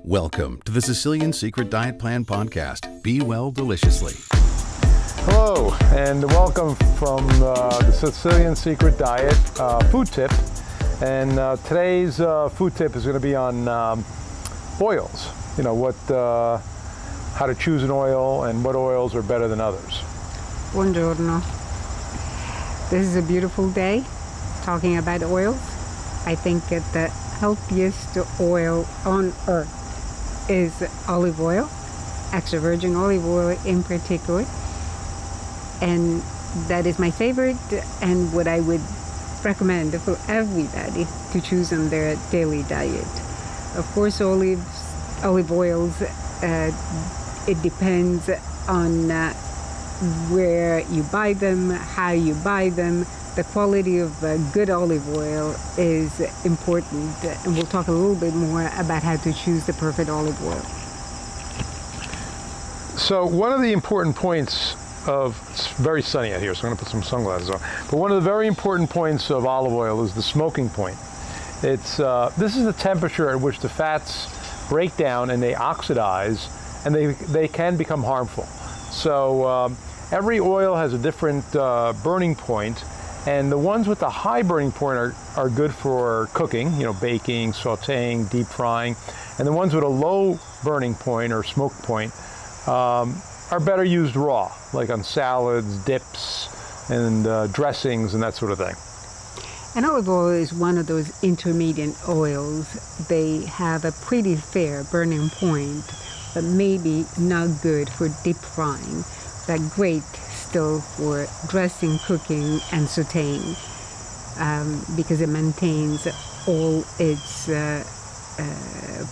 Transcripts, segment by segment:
Welcome to the Sicilian Secret Diet Plan podcast. Be well deliciously. Hello, and welcome from the Sicilian Secret Diet food tip. And today's food tip is going to be on oils. You know, how to choose an oil and what oils are better than others. Buongiorno. This is a beautiful day talking about oils. I think that the healthiest oil on earth is olive oil, extra virgin olive oil in particular. And that is my favorite and what I would recommend for everybody to choose on their daily diet. Of course, olive oils, it depends on where you buy them, how you buy them. The quality of good olive oil is important, and we'll talk a little bit more about how to choose the perfect olive oil. So one of the important points it's very sunny out here, so I'm going to put some sunglasses on. But one of the very important points of olive oil is the smoking point. This is the temperature at which the fats break down and they oxidize, and they can become harmful. So every oil has a different burning point, and the ones with the high burning point are good for cooking, you know, baking, sauteing, deep frying, and the ones with a low burning point or smoke point are better used raw, like on salads, dips, and dressings and that sort of thing. And olive oil is one of those intermediate oils. They have a pretty fair burning point, but maybe not good for deep frying, but great still for dressing, cooking, and sauteing, because it maintains all its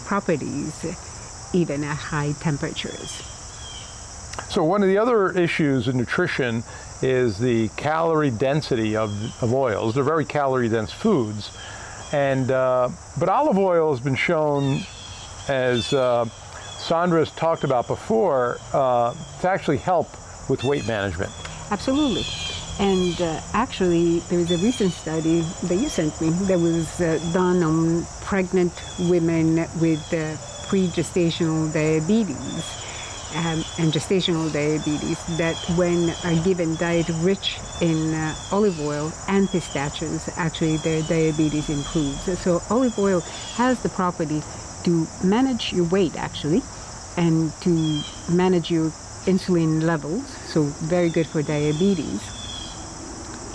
properties even at high temperatures. So one of the other issues in nutrition is the calorie density of oils. They're very calorie dense foods, but olive oil has been shown, as Sandra has talked about before, to actually help with weight management. Absolutely. And actually, there was a recent study that you sent me that was done on pregnant women with pre-gestational diabetes and gestational diabetes, that when are given diet rich in olive oil and pistachios, actually their diabetes improves. So olive oil has the property to manage your weight, actually, and to manage your insulin levels, so very good for diabetes,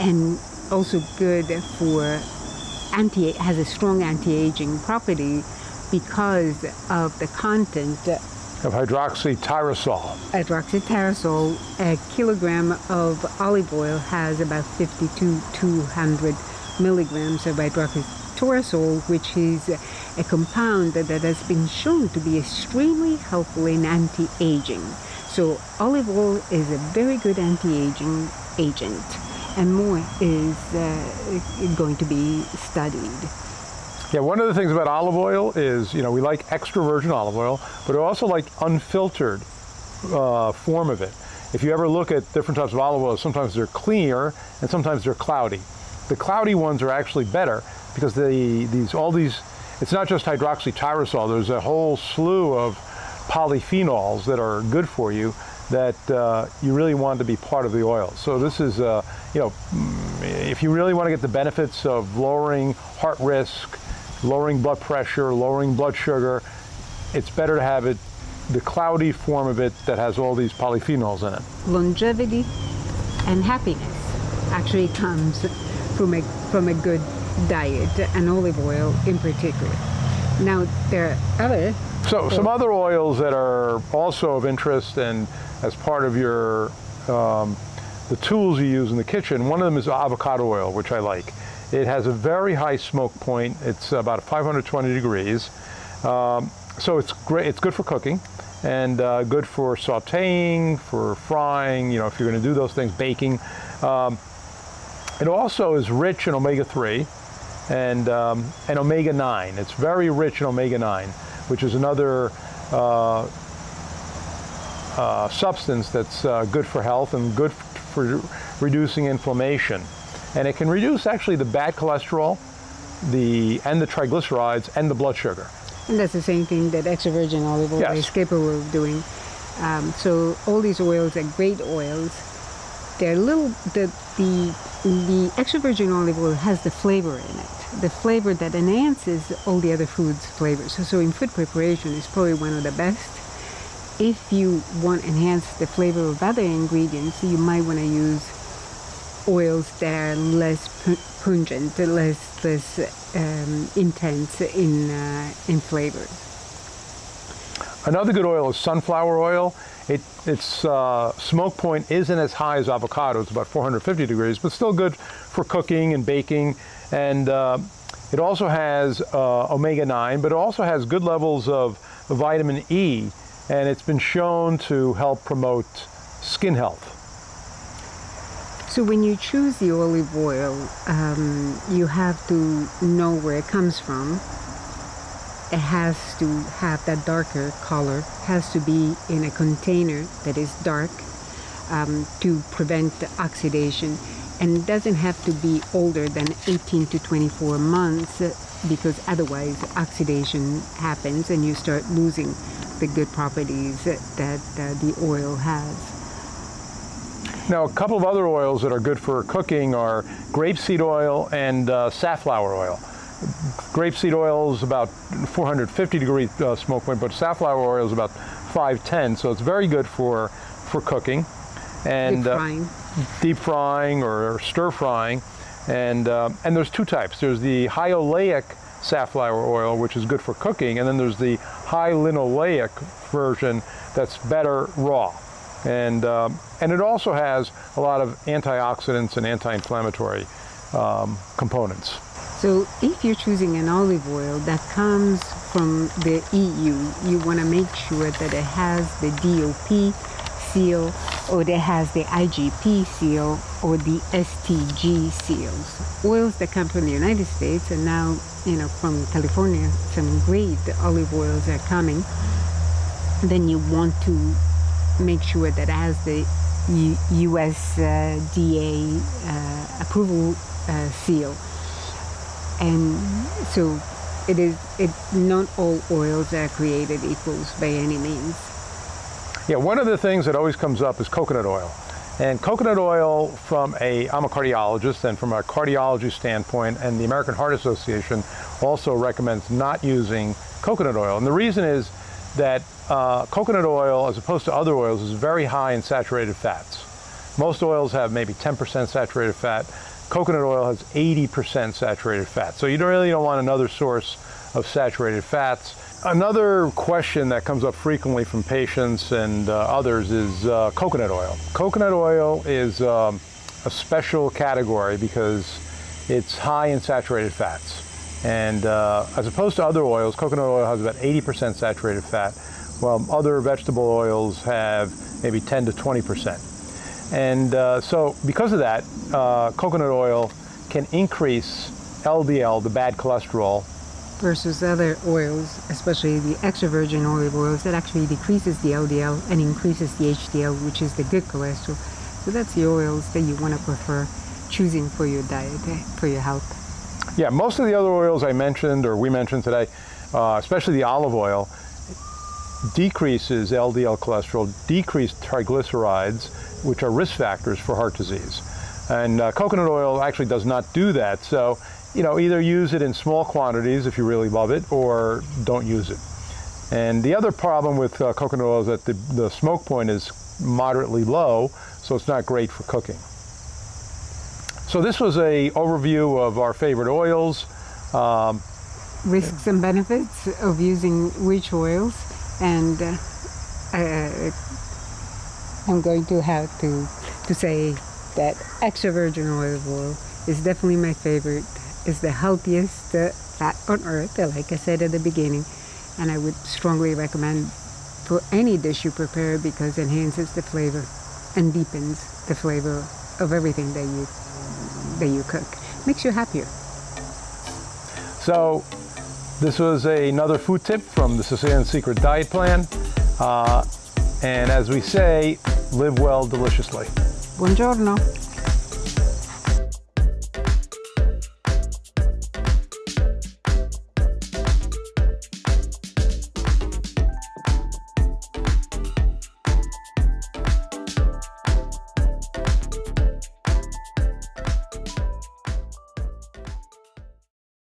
and also good for has a strong anti-aging property because of the content of hydroxytyrosol. Hydroxytyrosol, a kilogram of olive oil has about 50 to 200 milligrams of hydroxytyrosol, which is a compound that has been shown to be extremely helpful in anti-aging. So olive oil is a very good anti-aging agent, and more is going to be studied. Yeah, one of the things about olive oil is, you know, we like extra virgin olive oil, but we also like unfiltered form of it. If you ever look at different types of olive oil, sometimes they're clear and sometimes they're cloudy. The cloudy ones are actually better because it's not just hydroxytyrosol, there's a whole slew of polyphenols that are good for you that you really want to be part of the oil. So this is, you know, if you really want to get the benefits of lowering heart risk, lowering blood pressure, lowering blood sugar, it's better to have the cloudy form of it that has all these polyphenols in it. Longevity and happiness actually comes from a good diet, and olive oil in particular. Now, there are other... So some other oils that are also of interest and as part of your the tools you use in the kitchen, one of them is avocado oil, which I like. It has a very high smoke point. It's about 520 degrees. So it's great. It's good for cooking and good for sauteing, for frying, you know, if you're going to do those things, baking. It also is rich in omega-3 and omega-9. It's very rich in omega-9, which is another substance that's good for health and good for reducing inflammation. And it can reduce actually the bad cholesterol, and the triglycerides and the blood sugar. And that's the same thing that extra virgin olive oil Yes. is capable of doing. So all these oils are great oils. They're little, the extra virgin olive oil has the flavor in it, the flavor that enhances all the other food's flavors. So in food preparation, it's probably one of the best. If you want to enhance the flavor of other ingredients, you might want to use oils that are less pungent, less intense in flavor. Another good oil is sunflower oil. Its smoke point isn't as high as avocado. It's about 450 degrees, but still good for cooking and baking. And it also has omega-9, but it also has good levels of vitamin E, and it's been shown to help promote skin health. So when you choose the olive oil, you have to know where it comes from. It has to have that darker color, has to be in a container that is dark to prevent the oxidation, and it doesn't have to be older than 18 to 24 months because otherwise oxidation happens and you start losing the good properties that the oil has. Now, a couple of other oils that are good for cooking are grapeseed oil and safflower oil. Grapeseed oil is about 450 degree smoke point, but safflower oil is about 510, so it's very good for cooking and deep frying or stir frying. And there's two types. There's the high oleic safflower oil, which is good for cooking, and then there's the high linoleic version that's better raw. And it also has a lot of antioxidants and anti-inflammatory components. So if you're choosing an olive oil that comes from the EU, you want to make sure that it has the DOP seal, or that has the IGP seal, or the STG seals. Oils that come from the United States, and now, from California, some great olive oils are coming. Then you want to make sure that it has the USDA approval seal. And so not all oils are created equals by any means. Yeah, one of the things that always comes up is coconut oil. And coconut oil, I'm a cardiologist, and from a cardiology standpoint, and the American Heart Association also recommends not using coconut oil. And the reason is that coconut oil, as opposed to other oils, is very high in saturated fats. Most oils have maybe 10% saturated fat. Coconut oil has 80% saturated fat. So you really don't want another source of saturated fats. Another question that comes up frequently from patients and others is coconut oil. Coconut oil is a special category because it's high in saturated fats. And as opposed to other oils, coconut oil has about 80% saturated fat, while other vegetable oils have maybe 10 to 20%. And so because of that, coconut oil can increase LDL, the bad cholesterol, versus other oils, especially the extra virgin olive oils, that actually decreases the LDL and increases the HDL, which is the good cholesterol. So that's the oils that you want to prefer choosing for your diet, for your health. Yeah, most of the other oils I mentioned, or we mentioned today, especially the olive oil, decreases LDL cholesterol, decreases triglycerides, which are risk factors for heart disease. And coconut oil actually does not do that. So, either use it in small quantities if you really love it, or don't use it. And the other problem with coconut oil is that the smoke point is moderately low, so it's not great for cooking. So this was an overview of our favorite oils. Risks and benefits of using which oils, and I'm going to have to say that extra virgin olive oil is definitely my favorite. It's the healthiest fat on earth, like I said at the beginning, and I would strongly recommend for any dish you prepare because it enhances the flavor and deepens the flavor of everything that you cook. Makes you happier. So this was another food tip from the Sicilian Secret Diet Plan. And as we say, live well deliciously. Buongiorno.